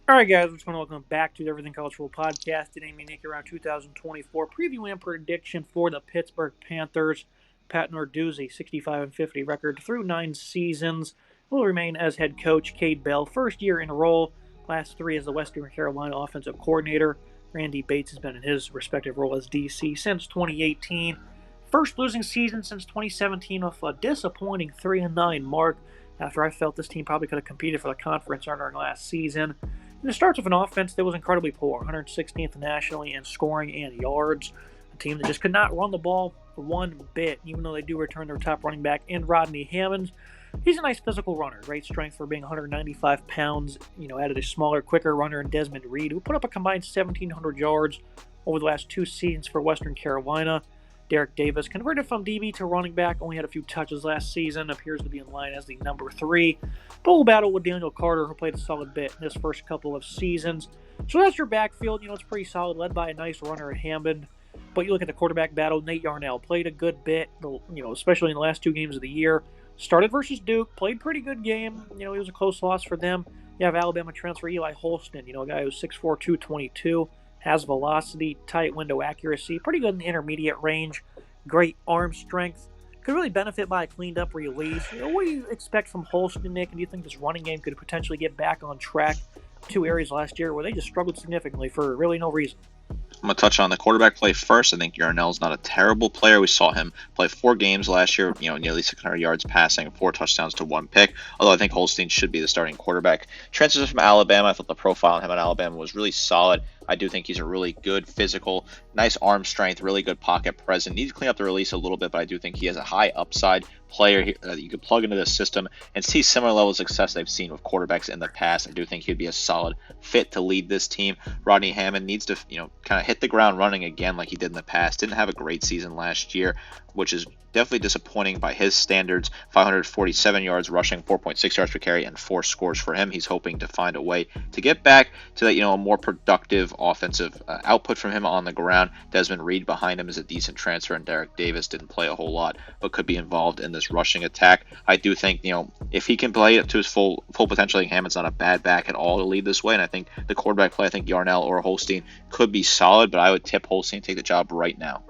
All right, guys, I just want to welcome back to the Everything College Football Podcast. Today, me and Nick around 2024 preview and prediction for the Pittsburgh Panthers. Pat Narduzzi, 65-50 record through 9 seasons, will remain as head coach. Cade Bell, first year in a role, last 3 as the Western Carolina offensive coordinator. Randy Bates has been in his respective role as DC since 2018. First losing season since 2017 with a disappointing 3-9 mark after I felt this team probably could have competed for the conference during last season. And it starts with an offense that was incredibly poor, 116th nationally in scoring and yards. A team that just could not run the ball one bit, even though they do return their top running back in Rodney Hammond. He's a nice physical runner, great strength for being 195 pounds. Added a smaller, quicker runner in Desmond Reed, who put up a combined 1,700 yards over the last 2 seasons for Western Carolina. Derek Davis, converted from DB to running back, only had a few touches last season, appears to be in line as the number 3. Bull battle with Daniel Carter, who played a solid bit in his first couple of seasons. So that's your backfield. It's pretty solid, led by a nice runner at Hammond. But you look at the quarterback battle, Nate Yarnell played a good bit, especially in the last 2 games of the year. Started versus Duke, played pretty good game. It was a close loss for them. You have Alabama transfer Eli Holston, a guy who's 6'4", 222. Has velocity, tight window accuracy, pretty good in the intermediate range, great arm strength. Could really benefit by a cleaned up release. What do you expect from Holston, Nick? And do you think this running game could potentially get back on track? 2 areas last year where they just struggled significantly for really no reason. I'm going to touch on the quarterback play first. I think Yarnell's not a terrible player. We saw him play 4 games last year, nearly 600 yards passing, 4 touchdowns to 1 pick. Although I think Holstein should be the starting quarterback. Transfers from Alabama. I thought the profile on him at Alabama was really solid. I do think he's a really good physical, nice arm strength, really good pocket presence. Needs to clean up the release a little bit, but I do think he has a high upside player that you could plug into the system and see similar levels of success they've seen with quarterbacks in the past. I do think he'd be a solid fit to lead this team. Rodney Hammond needs to, kind of hit the ground running again like he did in the past. Didn't have a great season last year, which is definitely disappointing by his standards. 547 yards rushing, 4.6 yards per carry, and 4 scores for him. He's hoping to find a way to get back to that, a more productive offensive output from him on the ground. Desmond Reed behind him is a decent transfer, and Derek Davis didn't play a whole lot, but could be involved in this rushing attack. I do think, if he can play it to his full potential, I think Hammond's not a bad back at all to lead this way, and I think the quarterback play, I think Yarnell or Holstein could be solid, but I would tip Holstein to take the job right now.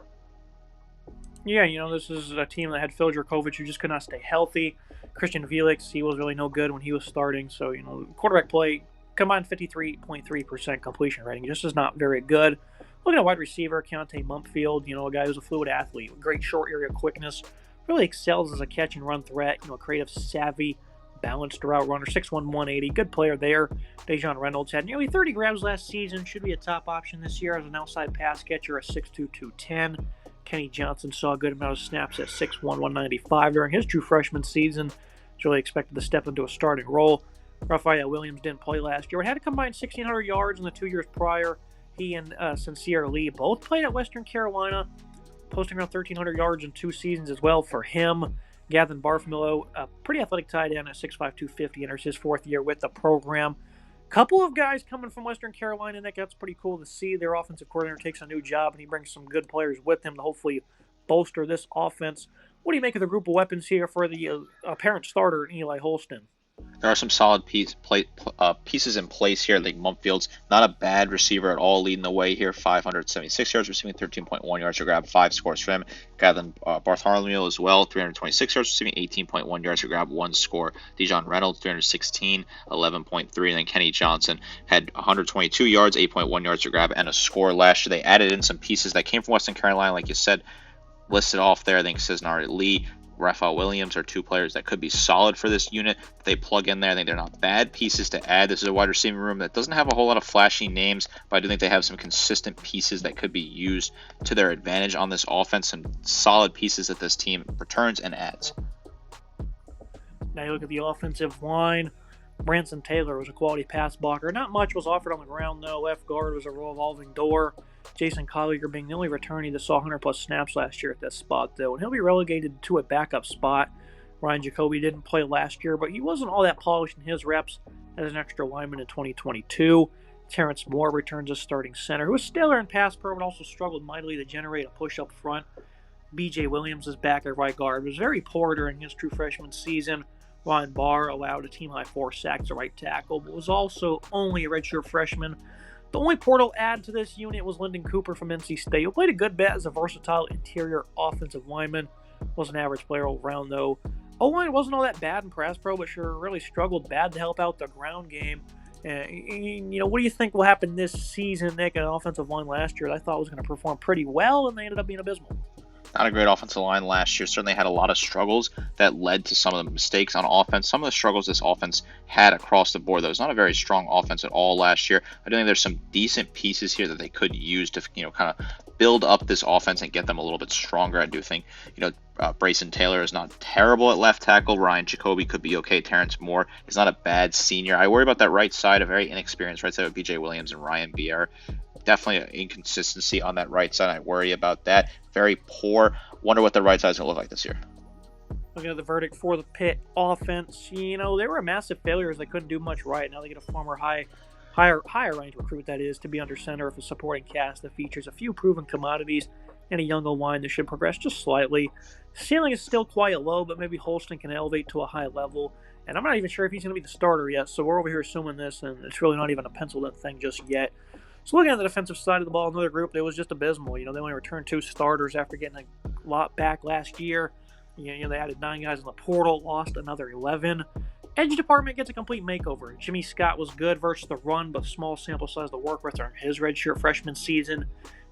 Yeah, this is a team that had Phil Jurkovich, who just could not stay healthy. Christian Felix, he was really no good when he was starting. So, quarterback play, combined 53.3% completion rating, just is not very good. Looking at wide receiver, Keontae Mumpfield, a guy who's a fluid athlete with great short area quickness, really excels as a catch and run threat, creative, savvy, balanced route runner, 6'1", 180, good player there. Dejon Reynolds had nearly 30 grabs last season, should be a top option this year as an outside pass catcher, a 6'2", 210. Kenny Johnson saw a good amount of snaps at 6'1", 195 during his true freshman season. He's really expected to step into a starting role. Raphael Williams didn't play last year. He had a combined 1,600 yards in the 2 years prior. He and Sincere Lee both played at Western Carolina, posting around 1,300 yards in 2 seasons as well for him. Gavin Barfmillo, a pretty athletic tight end at 6'5", 250, enters his 4th year with the program. Couple of guys coming from Western Carolina, Nick. That's pretty cool to see. Their offensive coordinator takes a new job, and he brings some good players with him to hopefully bolster this offense. What do you make of the group of weapons here for the apparent starter, Eli Holston? There are some solid pieces in place here. I think Mumpfield's not a bad receiver at all, leading the way here. 576 yards, receiving 13.1 yards per grab, 5 scores for him. Gavin Bartholomew as well, 326 yards, receiving 18.1 yards per grab, 1 score. Dejon Reynolds, 316, 11.3. And then Kenny Johnson had 122 yards, 8.1 yards per grab, and a score last year. They added in some pieces that came from Western Carolina, like you said, listed off there. I think Cisnari Lee, Raphael Williams are 2 players that could be solid for this unit. They plug in there. I think they're not bad pieces to add. This is a wide receiving room that doesn't have a whole lot of flashy names, but I do think they have some consistent pieces that could be used to their advantage on this offense. Some solid pieces that this team returns and adds. Now you look at the offensive line. Branson Taylor was a quality pass blocker. Not much was offered on the ground, though. Left guard was a revolving door. Jason Collier being the only returnee that saw 100-plus snaps last year at that spot, though. And he'll be relegated to a backup spot. Ryan Jacoby didn't play last year, but he wasn't all that polished in his reps as an extra lineman in 2022. Terrence Moore returns as starting center, who was stellar in pass pro, but also struggled mightily to generate a push up front. B.J. Williams is back at right guard. Was very poor during his true freshman season. Ryan Barr allowed a team-high 4 sacks at right tackle, but was also only a redshirt freshman. The only portal add to this unit was Lyndon Cooper from NC State, who played a good bit as a versatile interior offensive lineman. Was an average player all around, though. O-line wasn't all that bad in pass pro, but sure really struggled bad to help out the ground game. What do you think will happen this season, Nick? An offensive line last year that I thought was going to perform pretty well, and they ended up being abysmal. Not a great offensive line last year. Certainly had a lot of struggles that led to some of the mistakes on offense. Some of the struggles this offense had across the board. Though it's not a very strong offense at all last year. I do think there's some decent pieces here that they could use to kind of build up this offense and get them a little bit stronger. I do think Brayson Taylor is not terrible at left tackle. Ryan Jacoby could be okay. Terrence Moore is not a bad senior. I worry about that right side, a very inexperienced right side with B.J. Williams and Ryan Bier. Definitely an inconsistency on that right side. I worry about that. Very poor. Wonder what the right side is going to look like this year. Looking at the verdict for the Pitt offense, they were a massive failure as they couldn't do much right. Now they get a former higher range recruit, that is, to be under center of a supporting cast that features a few proven commodities and a young O-line that should progress just slightly. Ceiling is still quite low, but maybe Holston can elevate to a high level. And I'm not even sure if he's going to be the starter yet, so we're over here assuming this, and it's really not even a penciled-in thing just yet. So looking at the defensive side of the ball, another group that was just abysmal. They only returned 2 starters after getting a lot back last year. They added 9 guys in the portal, lost another 11. Edge department gets a complete makeover. Jimmy Scott was good versus the run, but small sample size to work with during his redshirt freshman season.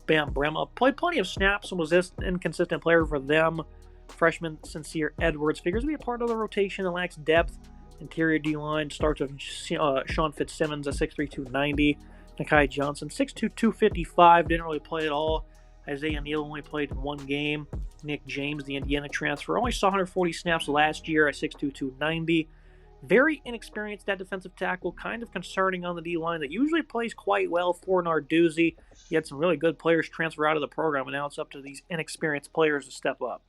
Bam Brema played plenty of snaps and was this inconsistent player for them. Freshman Sincere Edwards figures to be a part of the rotation that lacks depth. Interior D-line starts with Sean Fitzsimmons at 6'3", 290. Nakai Johnson, 6'2", 255, didn't really play at all. Isaiah Neal only played in 1 game. Nick James, the Indiana transfer, only saw 140 snaps last year at 6'2", 290. Very inexperienced at defensive tackle, kind of concerning on the D-line that usually plays quite well for Narduzzi. He had some really good players transfer out of the program, and now it's up to these inexperienced players to step up.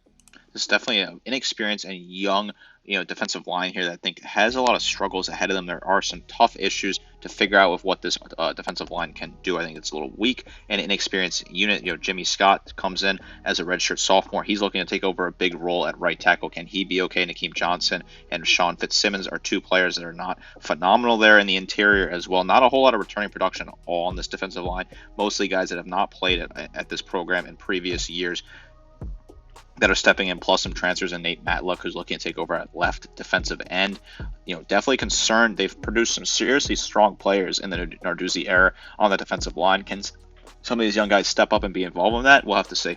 This is definitely an inexperienced and young, defensive line here that I think has a lot of struggles ahead of them. There are some tough issues to figure out with what this defensive line can do. I think it's a little weak and inexperienced unit. Jimmy Scott comes in as a redshirt sophomore. He's looking to take over a big role at right tackle. Can he be okay? Nakeem Johnson and Sean Fitzsimmons are 2 players that are not phenomenal there in the interior as well. Not a whole lot of returning production at all on this defensive line. Mostly guys that have not played at this program in previous years that are stepping in, plus some transfers in Nate Matlock, who's looking to take over at left defensive end. Definitely concerned. They've produced some seriously strong players in the Narduzzi era on the defensive line. Can some of these young guys step up and be involved in that? We'll have to see.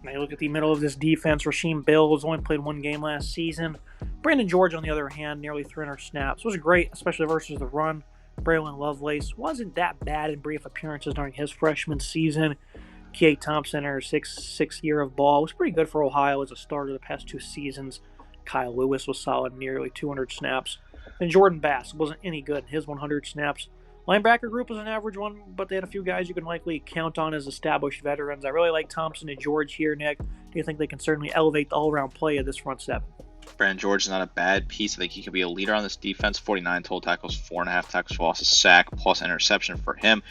Now you look at the middle of this defense. Rasheem Bills only played 1 game last season. Brandon George, on the other hand, nearly 300 snaps. Was great, especially versus the run. Braylon Lovelace wasn't that bad in brief appearances during his freshman season. K.A. Thompson, her sixth year of ball, was pretty good for Ohio as a starter the past 2 seasons. Kyle Lewis was solid, nearly 200 snaps. And Jordan Bass wasn't any good in his 100 snaps. Linebacker group was an average one, but they had a few guys you can likely count on as established veterans. I really like Thompson and George here, Nick. Do you think they can certainly elevate the all-around play of this front 7? Brandon George is not a bad piece. I think he could be a leader on this defense. 49 total tackles, 4.5 tackles for loss, a sack, plus interception for him.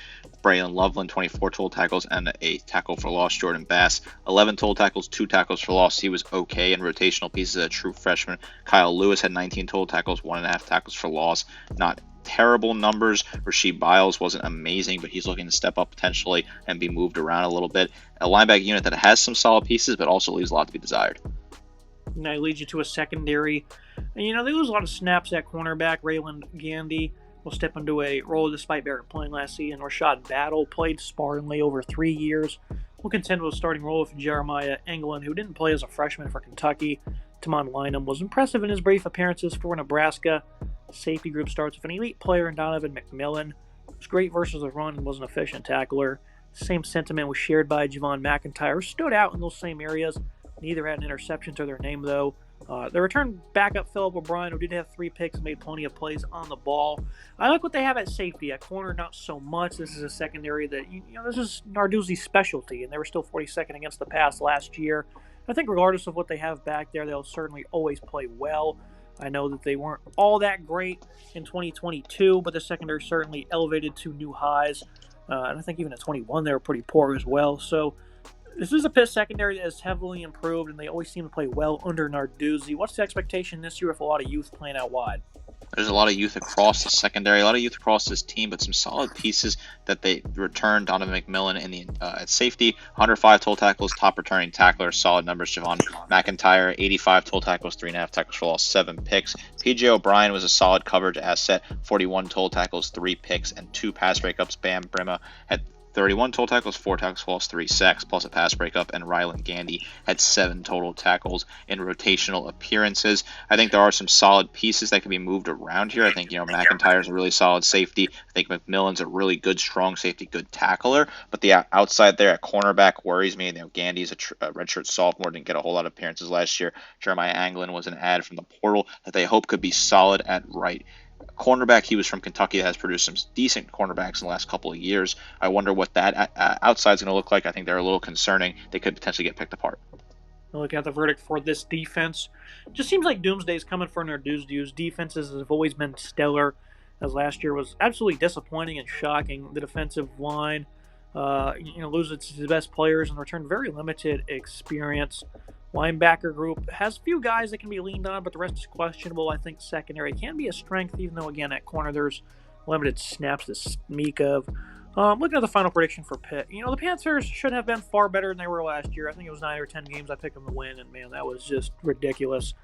Braylon Loveland, 24 total tackles and a tackle for loss. Jordan Bass, 11 total tackles, 2 tackles for loss. He was okay in rotational pieces as a true freshman. Kyle Lewis had 19 total tackles, 1.5 tackles for loss. Not terrible numbers. Rasheed Biles wasn't amazing, but he's looking to step up potentially and be moved around a little bit. A linebacker unit that has some solid pieces, but also leaves a lot to be desired. And that leads you to a secondary. And, they lose a lot of snaps at cornerback. Rayland Gandy will step into a role despite Barrett playing last season. Rashad Battle played sparingly over 3 years. Will contend with a starting role with Jeremiah Englund, who didn't play as a freshman for Kentucky. Tamon Lynham was impressive in his brief appearances for Nebraska. Safety group starts with an elite player in Donovan McMillan. Was great versus the run and was an efficient tackler. Same sentiment was shared by Javon McIntyre, who stood out in those same areas. Neither had an interception to their name, though. The return backup Philip O'Brien, who did have 3 picks, made plenty of plays on the ball. I like what they have at safety. At corner, not so much. This is a secondary that, this is Narduzzi's specialty, and they were still 42nd against the pass last year. I think regardless of what they have back there, they'll certainly always play well. I know that they weren't all that great in 2022, but the secondary certainly elevated to new highs. And I think even at 21, they were pretty poor as well. So This is a Pitt secondary that has heavily improved, and they always seem to play well under Narduzzi. What's the expectation this year with a lot of youth playing out wide? There's a lot of youth across the secondary, a lot of youth across this team, but some solid pieces that they returned. Donovan McMillan in the at safety, 105 total tackles, top returning tackler, solid numbers. Javon McIntyre, 85 total tackles, 3.5 tackles for loss, 7 picks. PJ O'Brien was a solid coverage asset, 41 total tackles, 3 picks, and 2 pass breakups. Bam Brima had 31 total tackles, 4 tackles for loss, 3 sacks, plus a pass breakup, and Ryland Gandy had 7 total tackles in rotational appearances. I think there are some solid pieces that can be moved around here. I think, McIntyre's a really solid safety. I think McMillan's a really good, strong safety, good tackler. But the outside there at cornerback worries me. Gandy's a redshirt sophomore, didn't get a whole lot of appearances last year. Jeremiah Anglin was an ad from the portal that they hope could be solid at right cornerback. He was from Kentucky, that has produced some decent cornerbacks in the last couple of years. I wonder what that outside is going to look like. I think they're a little concerning. They could potentially get picked apart. Look at the verdict for this defense. Just seems like doomsday is coming for Narduzzi's. Defenses have always been stellar, as last year was absolutely disappointing and shocking. The defensive line, loses its best players and returned very limited experience. Linebacker group has few guys that can be leaned on, but the rest is questionable. I think secondary can be a strength, even though, again, at corner there's limited snaps to speak of. Looking at the final prediction for Pitt, the Panthers should have been far better than they were last year. I think it was 9 or 10 games I picked them to win, and man, that was just ridiculous.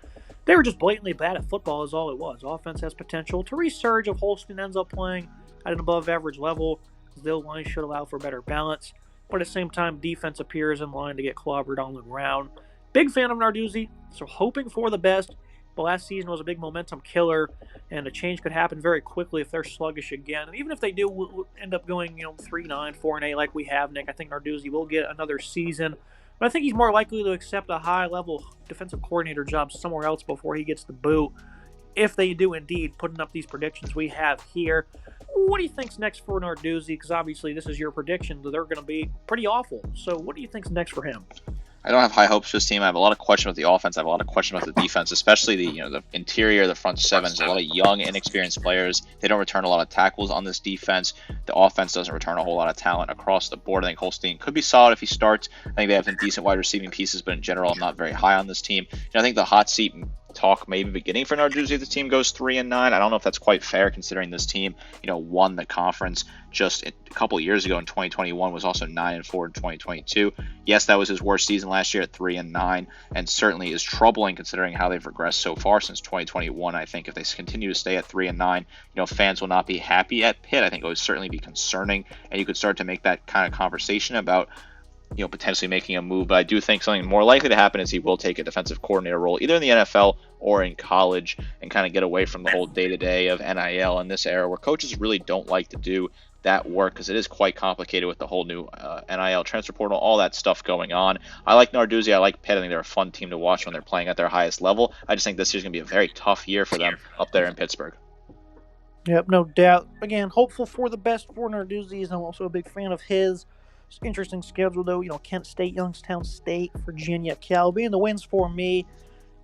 They were just blatantly bad at football is all it was. Offense has potential to resurge if Holston ends up playing at an above average level. The line should allow for better balance, but at the same time, defense appears in line to get clobbered on the ground. Big fan of Narduzzi, so hoping for the best. But last season was a big momentum killer, and a change could happen very quickly if they're sluggish again. And even if they do end up going, 3-9, 4-8 like we have, Nick, I think Narduzzi will get another season. But I think he's more likely to accept a high-level defensive coordinator job somewhere else before he gets the boot, if they do indeed putting up these predictions we have here. What do you think's next for Narduzzi? Because obviously this is your prediction that they're going to be pretty awful. So what do you think's next for him? I don't have high hopes for this team. I have a lot of questions about the offense. I have a lot of questions about the defense, especially the interior, the front seven. There's a lot of young, inexperienced players. They don't return a lot of tackles on this defense. The offense doesn't return a whole lot of talent across the board. I think Holstein could be solid if he starts. I think they have some decent wide receiving pieces, but in general, I'm not very high on this team. I think the hot seat talk maybe beginning for Narduzzi if the team goes 3-9. I don't know if that's quite fair considering this team, won the conference just a couple of years ago in 2021, was also 9-4 in 2022. Yes, that was his worst season last year at 3-9, and certainly is troubling considering how they've regressed so far since 2021. I think if they continue to stay at 3-9, fans will not be happy at Pitt. I think it would certainly be concerning, and you could start to make that kind of conversation about potentially making a move. But I do think something more likely to happen is he will take a defensive coordinator role either in the NFL or in college and kind of get away from the whole day-to-day of NIL in this era where coaches really don't like to do that work because it is quite complicated with the whole new NIL transfer portal, all that stuff going on. I like Narduzzi. I like Pitt. I think they're a fun team to watch when they're playing at their highest level. I just think this year's going to be a very tough year for them up there in Pittsburgh. Yep, no doubt. Again, hopeful for the best for Narduzzi. I'm also a big fan of his. Interesting schedule, though. Kent State, Youngstown State, Virginia, Cal being the wins for me.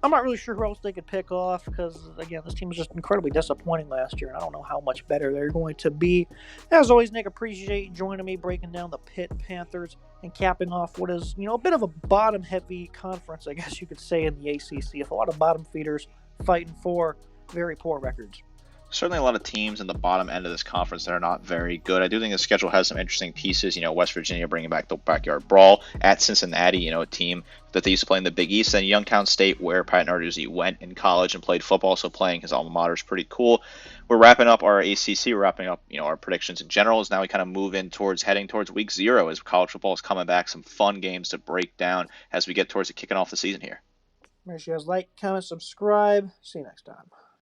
I'm not really sure who else they could pick off because, again, this team was just incredibly disappointing last year, and I don't know how much better they're going to be. As always, Nick, appreciate joining me breaking down the Pitt Panthers and capping off what is, a bit of a bottom-heavy conference, I guess you could say, in the ACC, with a lot of bottom feeders fighting for very poor records. Certainly a lot of teams in the bottom end of this conference that are not very good. I do think the schedule has some interesting pieces. West Virginia bringing back the backyard brawl at Cincinnati, a team that they used to play in the Big East, and Youngstown State, where Pat Narduzzi went in college and played football, so playing his alma mater is pretty cool. We're wrapping up our ACC. We're wrapping up, our predictions in general. As now we kind of move in heading towards week 0 as college football is coming back. Some fun games to break down as we get towards the kicking off the season here. Make sure you guys like, comment, subscribe. See you next time.